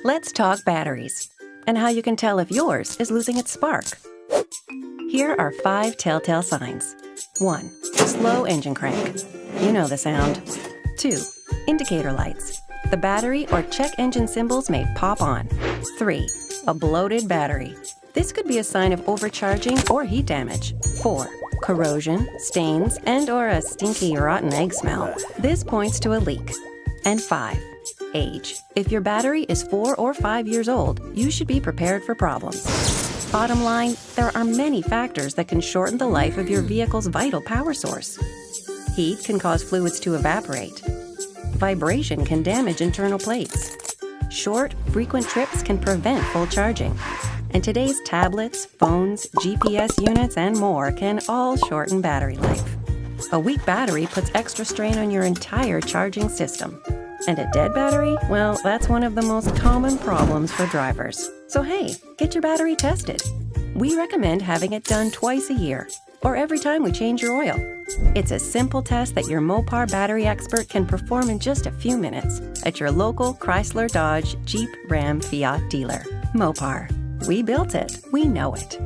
Let's talk batteries and how you can tell if yours is losing its spark. Here are 5 telltale signs. 1. Slow engine crank. You know the sound. 2. Indicator lights. The battery or check engine symbols may pop on. 3. A bloated battery. This could be a sign of overcharging or heat damage. 4. Corrosion, stains, and/or a stinky, rotten egg smell. This points to a leak. And 5. Age. If your battery is 4 or 5 years old, you should be prepared for problems. Bottom line, there are many factors that can shorten the life of your vehicle's vital power source. Heat can cause fluids to evaporate. Vibration can damage internal plates. Short, frequent trips can prevent full charging. And today's tablets, phones, GPS units, and more can all shorten battery life. A weak battery puts extra strain on your entire charging system. And a dead battery? Well, that's one of the most common problems for drivers. So hey, get your battery tested. We recommend having it done twice a year, or every time we change your oil. It's a simple test that your Mopar battery expert can perform in just a few minutes at your local Chrysler, Dodge, Jeep, Ram, Fiat dealer. Mopar. We built it. We know it.